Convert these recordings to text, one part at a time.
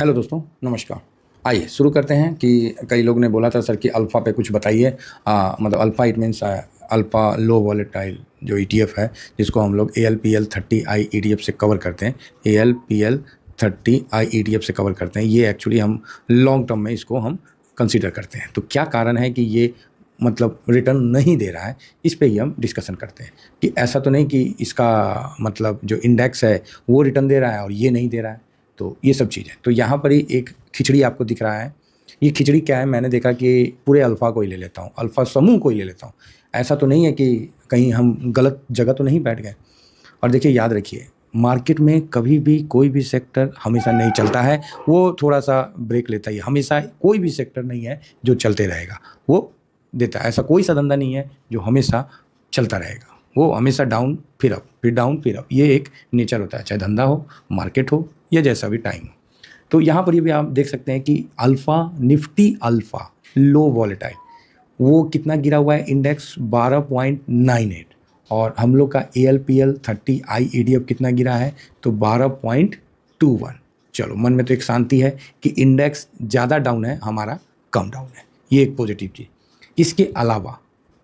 Hello दोस्तों, नमस्कार। आइए शुरू करते हैं कि कई लोग ने बोला था सर कि अल्फ़ा पे कुछ बताइए। मतलब alpha it means alpha low volatile जो ईटीएफ है, जिसको हम लोग एएलपीएल 30 आई ईटीएफ से कवर करते हैं। एएलपीएल 30 आई ईटीएफ से कवर करते हैं। ये एक्चुअली हम लॉन्ग टर्म में इसको हम कंसीडर करते हैं। तो क्या कारण है कि ये मतलब रिटर्न नहीं दे रहा है, इस पे ही हम डिस्कशन करते हैं कि ऐसा तो नहीं कि इसका मतलब जो इंडेक्स है वो रिटर्न दे रहा है और ये नहीं दे रहा है। तो ये सब चीज़ है। तो यहाँ पर ही एक खिचड़ी आपको दिख रहा है। ये खिचड़ी क्या है, मैंने देखा कि पूरे अल्फ़ा को ही ले लेता हूँ, अल्फ़ा समूह को ही ले लेता हूँ। ऐसा तो नहीं है कि कहीं हम गलत जगह तो नहीं बैठ गए। और देखिए, याद रखिए, मार्केट में कभी भी कोई भी सेक्टर हमेशा नहीं चलता है, वो थोड़ा-सा ब्रेक लेता ही है। हमेशा कोई भी सेक्टर नहीं है जो चलते रहेगा, वो देता है। ऐसा कोई सा धंधा नहीं है जो हमेशा चलता रहेगा। वो हमेशा डाउन फिर अप, फिर डाउन फिर अप, ये एक नेचर होता है, चाहे धंधा हो, मार्केट हो या जैसा भी टाइम हो। तो यहाँ पर ये भी आप देख सकते हैं कि निफ्टी अल्फ़ा लो वॉलेटाइल वो कितना गिरा हुआ है, इंडेक्स 12.98। और हम लोग का एएलपीएल 30 आई ईडीएफ कितना गिरा है, तो 12.21। चलो, मन में तो एक शांति है कि इंडेक्स ज़्यादा डाउन है, हमारा कम डाउन है। ये एक पॉजिटिव चीज़। इसके अलावा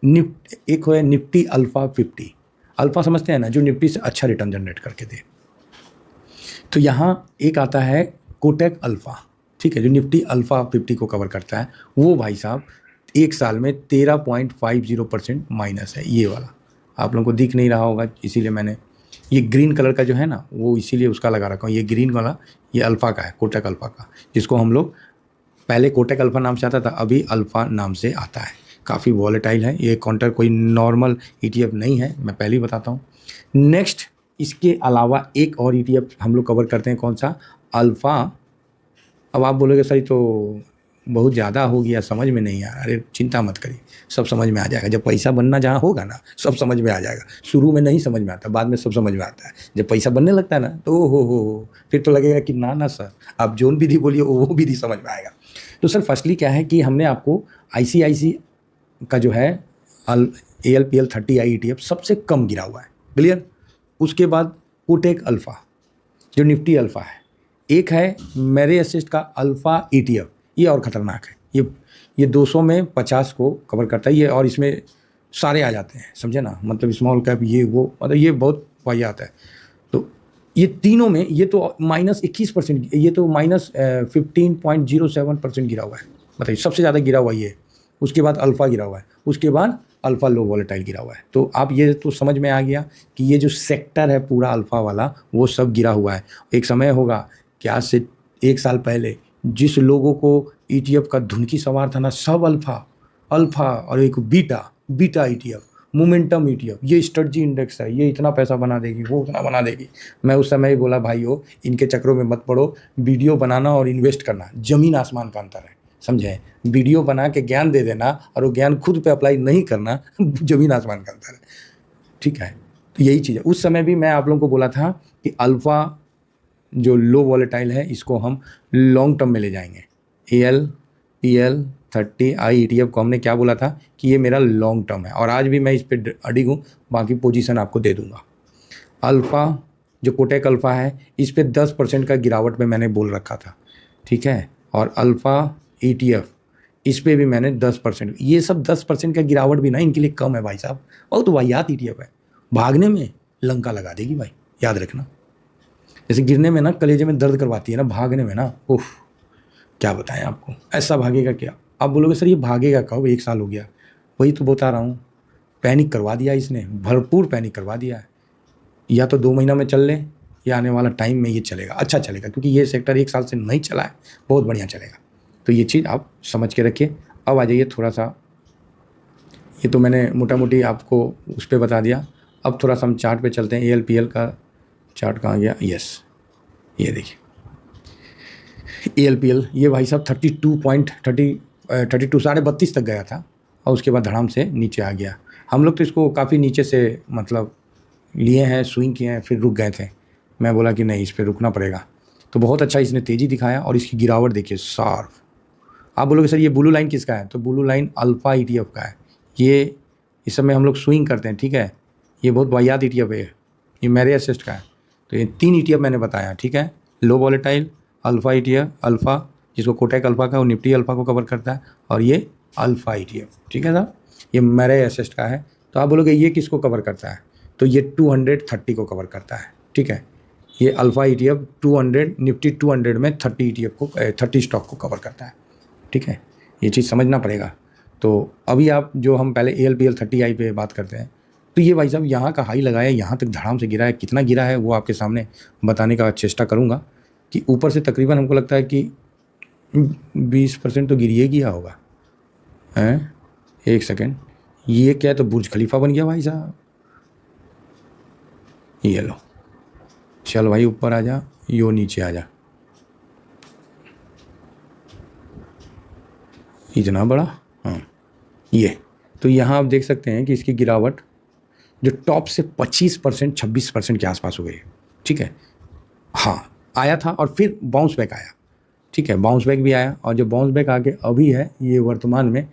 एक है निफ्टी अल्फ़ा 50। अल्फ़ा समझते हैं ना, जो निफ्टी से अच्छा रिटर्न जनरेट करके दे। तो यहाँ एक आता है कोटक अल्फ़ा, ठीक है, जो निफ्टी अल्फ़ा 50 को कवर करता है। वो भाई साहब एक साल में 13.50% माइनस है। ये वाला आप लोगों को दिख नहीं रहा होगा, इसीलिए मैंने ये ग्रीन कलर का जो है ना, वो इसीलिए उसका लगा रखा हूँ। ये ग्रीन वाला ये अल्फ़ा का है, कोटक अल्फ़ा का, जिसको हम लोग पहले कोटक अल्फ़ा नाम से आता था, अभी अल्फ़ा नाम से आता है। काफ़ी वॉलेटाइल है ये काउंटर, कोई नॉर्मल ईटीएफ नहीं है, मैं पहले ही बताता हूँ। नेक्स्ट, इसके अलावा एक और ईटीएफ हम लोग कवर करते हैं, कौन सा, अल्फ़ा। अब आप बोलोगे सर ये तो बहुत ज़्यादा हो गया, समझ में नहीं आ रहा। अरे चिंता मत करिए, सब समझ में आ जाएगा। जब पैसा बनना जहाँ होगा ना, सब समझ में आ जाएगा। शुरू में नहीं समझ में आता, बाद में सब समझ में आता है। जब पैसा बनने लगता है ना, तो हो फिर तो लगेगा कि ना ना सर, आप जोन विधि बोलिए, वो विधि समझ में आएगा। तो सर फर्स्टली क्या है कि हमने आपको आईसीआईसी का जो है एएलपीएल 30 आई ईटीएफ सबसे कम गिरा हुआ है, क्लियर। उसके बाद कोटक अल्फ़ा जो निफ्टी अल्फ़ा है। एक है मेरे असिस्ट का अल्फ़ा ईटीएफ, ये और ख़तरनाक है। ये 200 में 50 को कवर करता है ये, और इसमें सारे आ जाते हैं, समझे ना, मतलब स्मॉल कैप ये वो, मतलब ये बहुत वाहियात है। तो ये तीनों में ये तो -21%, ये तो -15.07% गिरा हुआ है। बताइए, सबसे ज़्यादा गिरा हुआ ये। उसके बाद अल्फ़ा गिरा हुआ है, उसके बाद अल्फ़ा लो वॉलेटाइल गिरा हुआ है। तो आप ये तो समझ में आ गया कि ये जो सेक्टर है पूरा अल्फ़ा वाला, वो सब गिरा हुआ है। एक समय होगा कि आज से 1 साल पहले जिस लोगों को ईटीएफ का धुनकी सवार था ना, सब अल्फ़ा और एक बीटा ईटीएफ, मोमेंटम ईटीएफ, ये स्ट्रेटजी इंडेक्स है, ये इतना पैसा बना देगी, वो उतना बना देगी। मैं उस समय ही बोला, भाइयों इनके चक्करों में मत पड़ो। वीडियो बनाना और इन्वेस्ट करना ज़मीन आसमान का अंतर है, समझे। वीडियो बना के ज्ञान दे देना और वो ज्ञान खुद पे अप्लाई नहीं करना, ज़मीन आसमान का अंतर है, ठीक है। तो यही चीज़ है। उस समय भी मैं आप लोगों को बोला था कि अल्फ़ा जो लो वॉलेटाइल है, इसको हम लॉन्ग टर्म में ले जाएंगे। एएलपीएल 30 आई ईटीएफ को हमने क्या बोला था कि ये मेरा लॉन्ग टर्म है, और आज भी मैं इस पर अडिग हूँ। बाकी पोजीशन आपको दे दूंगा। अल्फ़ा जो कोटक अल्फ़ा है, इस पर 10% का गिरावट में मैंने बोल रखा था, ठीक है। और अल्फ़ा ईटीएफ, इस पर भी मैंने 10%, ये सब 10% का गिरावट भी ना इनके लिए कम है भाई साहब। बहुत वाहियात ईटीएफ है, भागने में लंका लगा देगी भाई, याद रखना। जैसे गिरने में ना कलेजे में दर्द करवाती है ना, भागने में ना उफ, क्या बताएं आपको, ऐसा भागेगा क्या। आप बोलोगे सर ये भागेगा कब, 1 साल हो गया। वही तो बता रहा हूँ, पैनिक करवा दिया इसने, भरपूर पैनिक करवा दिया है। या तो 2 महीना में चल ले, या आने वाला टाइम में ये चलेगा, अच्छा चलेगा, क्योंकि ये सेक्टर 1 साल से नहीं चला है, बहुत बढ़िया चलेगा। तो ये चीज़ आप समझ के रखिए। अब आ जाइए थोड़ा सा, ये तो मैंने मोटा मोटी आपको उस पर बता दिया। अब थोड़ा सा हम चार्ट पे चलते हैं। एएलपीएल का चार्ट कहाँ गया, यस, ये देखिए एएलपीएल, ये भाई साहब 32 साढ़े 32 तक गया था, और उसके बाद धड़ाम से नीचे आ गया। हम लोग तो इसको काफ़ी नीचे से मतलब लिए हैं, स्विंग किए हैं, फिर रुक गए थे। मैं बोला कि नहीं, इस पर रुकना पड़ेगा। तो बहुत अच्छा इसने तेज़ी दिखाया, और इसकी गिरावट देखिए शार्प। आप बोलोगे सर ये ब्लू लाइन किसका है, तो ब्लू लाइन अल्फ़ा ईटीएफ का है। ये इस समय हम लोग स्विंग करते हैं, ठीक है। ये बहुत वाहियात ईटीएफ है, ये मेरे असिस्ट का है। तो ये 3 ईटीएफ मैंने बताया, ठीक है। Low volatile, alpha ETF, alpha जिसको कोटक अल्फ़ा का और निफ्टी अल्फ़ा को कवर करता है, और ये अल्फ़ा ETF, ठीक है साहब। ये मेरे एसेट का है। तो आप बोलोगे ये किसको कवर करता है, तो ये 230 को कवर करता है, ठीक है। ये अल्फ़ा ETF 200, निफ्टी 200 में 30 ETF को 30 स्टॉक को कवर करता है, ठीक है। ये चीज़ समझना पड़ेगा। तो अभी आप जो हम पहले ALPL 30I पे बात करते हैं, तो ये भाई साहब यहाँ का हाई लगाया, यहाँ तक धड़ाम से गिरा है। कितना गिरा है वो आपके सामने बताने का चेष्टा करूँगा कि ऊपर से तकरीबन हमको लगता है कि 20% तो गिरिए गया होगा। हैं, एक सेकेंड, ये क्या है, तो बुर्ज खलीफा बन गया भाई साहब। ये लो, चल भाई ऊपर आ जा, यो नीचे आ जा। इतना बड़ा, हाँ ये। तो यहाँ आप देख सकते हैं कि इसकी गिरावट जो टॉप से 25% 26% के आसपास हो गई, ठीक है। हाँ आया था और फिर बाउंस बैक आया, ठीक है, बाउंस बैक भी आया, और जो बाउंस बैक आके अभी है ये वर्तमान में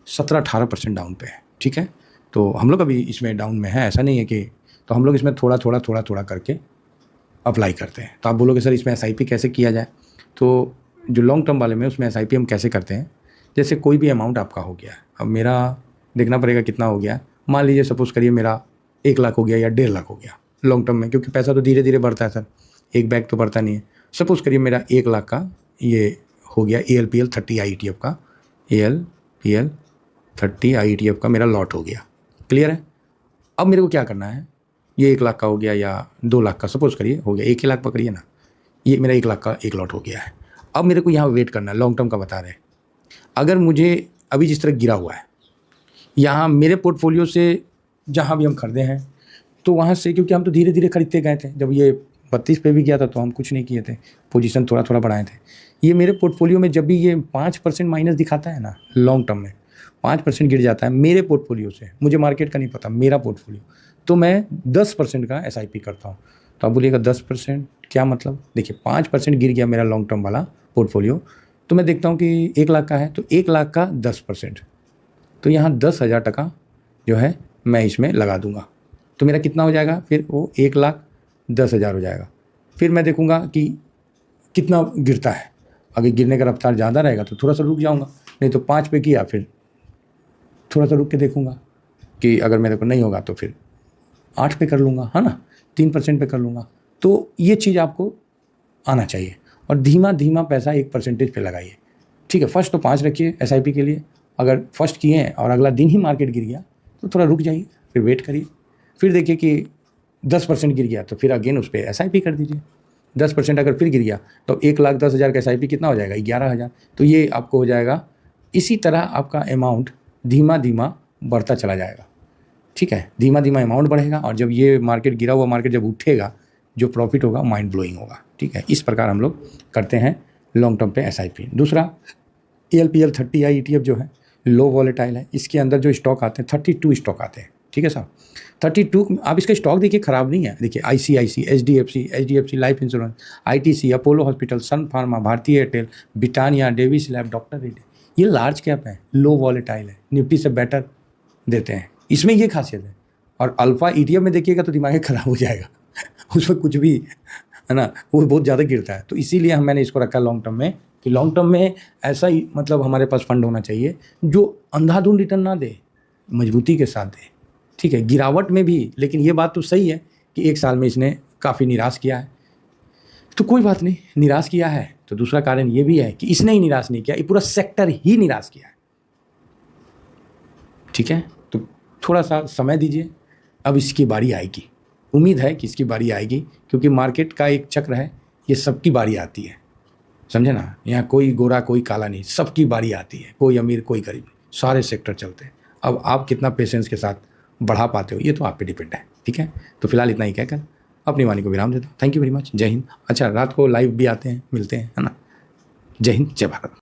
17-18% डाउन पे है, ठीक है। तो हम लोग अभी इसमें डाउन में है, ऐसा नहीं है कि, तो हम लोग इसमें थोड़ा थोड़ा करके अप्लाई करते हैं। तो आप बोलोगे सर इसमें SIP कैसे किया जाए, तो जो लॉन्ग टर्म वाले में उसमें SIP हम कैसे करते हैं, जैसे कोई भी अमाउंट आपका हो गया, अब मेरा देखना पड़ेगा कितना हो गया। मान लीजिए सपोज़ करिए मेरा 1 लाख हो गया या 1.5 लाख हो गया लॉन्ग टर्म में, क्योंकि पैसा तो धीरे धीरे बढ़ता है सर, एक बैग तो बढ़ता नहीं है। सपोज़ करिए मेरा 1 लाख का ये हो गया ALPL 30I ETF का, ALPL 30I ETF का मेरा लॉट हो गया, क्लियर है। अब मेरे को क्या करना है, ये 1 लाख का हो गया या 2 लाख का सपोज़ करिए हो गया, 1 ही लाख पकड़िए ना, ये मेरा 1 लाख का एक लॉट हो गया है। अब मेरे को यहाँ वेट करना है, लॉन्ग टर्म का बता रहे हैं। अगर मुझे अभी जिस तरह गिरा हुआ है, यहाँ मेरे पोर्टफोलियो से जहाँ भी हम खरीदे हैं, तो वहाँ से, क्योंकि हम तो धीरे धीरे खरीदते गए थे, जब ये 32 पे भी गया था तो हम कुछ नहीं किए थे, पोजीशन थोड़ा थोड़ा बढ़ाए थे। ये मेरे पोर्टफोलियो में जब भी ये 5% माइनस दिखाता है ना, लॉन्ग टर्म में 5% गिर जाता है मेरे पोर्टफोलियो से, मुझे मार्केट का नहीं पता, मेरा पोर्टफोलियो, तो मैं 10% का SIP करता हूँ। तो आप बोलिएगा 10% क्या मतलब, देखिए 5% गिर गया मेरा लॉन्ग टर्म वाला पोर्टफोलियो, तो मैं देखता हूँ कि 1 लाख का है, तो 1 लाख का 10%, तो यहाँ 10,000 टका जो है मैं इसमें लगा दूंगा। तो मेरा कितना हो जाएगा, फिर वो 1,10,000 हो जाएगा। फिर मैं देखूंगा कि कितना गिरता है, अगर गिरने का रफ्तार ज़्यादा रहेगा तो थोड़ा सा रुक जाऊंगा, नहीं तो 5 पे किया फिर थोड़ा सा रुक के देखूंगा कि अगर मेरे को नहीं होगा तो फिर 8 पे कर लूँगा, है ना, 3% पे कर लूँगा। तो ये चीज़ आपको आना चाहिए, और धीमा धीमा पैसा 1% पे लगाइए, ठीक है। फर्स्ट तो 5 रखिए SIP के लिए, अगर फर्स्ट किए हैं और अगला दिन ही मार्केट गिर गया तो थोड़ा रुक जाइए, फिर वेट करिए, फिर देखिए कि 10% गिर गया तो फिर अगेन उस पर SIP कर दीजिए। 10% अगर फिर गिर गया तो 1,10,000 का SIP कितना हो जाएगा, 11,000। तो ये आपको हो जाएगा, इसी तरह आपका अमाउंट धीमा धीमा बढ़ता चला जाएगा, ठीक है। धीमा धीमा अमाउंट बढ़ेगा, और जब ये मार्केट गिरा हुआ मार्केट जब उठेगा, जो प्रॉफिट होगा माइंड ब्लोइंग होगा, ठीक है। इस प्रकार हम लोग करते हैं लॉन्ग टर्म पे SIP। दूसरा ALPL 30I ETF जो है लो वॉलेटाइल है, इसके अंदर जो स्टॉक आते हैं 32 स्टॉक आते हैं, ठीक है साहब। 32, आप इसका स्टॉक देखिए ख़राब नहीं है, देखिए ICIC, HDFC life insurance, ITC, Apollo hospital, Sun Pharma, Bharti Airtel, Britannia, Divi's lab, doctor Reddy, ये लार्ज कैप है, लो वॉलेटाइल है, निफ्टी से बेटर देते हैं, इसमें ये खासियत है। और अल्फ़ा ETF में देखिएगा तो दिमाग ख़राब हो जाएगा उसमें कुछ भी, है ना, वो बहुत ज़्यादा गिरता है। तो इसीलिए मैंने इसको रखा लॉन्ग टर्म में, कि लॉन्ग टर्म में ऐसा ही मतलब हमारे पास फंड होना चाहिए जो अंधाधुंध रिटर्न ना दे, मजबूती के साथ दे, ठीक है, गिरावट में भी। लेकिन ये बात तो सही है कि 1 साल में इसने काफ़ी निराश किया है, तो कोई बात नहीं, निराश किया है तो दूसरा कारण ये भी है कि इसने ही निराश नहीं किया, ये पूरा सेक्टर ही निराश किया है, ठीक है। तो थोड़ा सा समय दीजिए, अब इसकी बारी आएगी, उम्मीद है कि इसकी बारी आएगी, क्योंकि मार्केट का एक चक्र है, ये सबकी बारी आती है, समझे ना। यहाँ कोई गोरा कोई काला नहीं, सबकी बारी आती है, कोई अमीर कोई गरीब, सारे सेक्टर चलते हैं। अब आप कितना पेशेंस के साथ बढ़ा पाते हो ये तो आप पे डिपेंड है, ठीक है। तो फिलहाल इतना ही कहकर अपनी वाणी को विराम देता हूँ। थैंक यू वेरी मच, जय हिंद। अच्छा, रात को लाइव भी आते हैं, मिलते हैं, है ना। जय हिंद, जय भारत।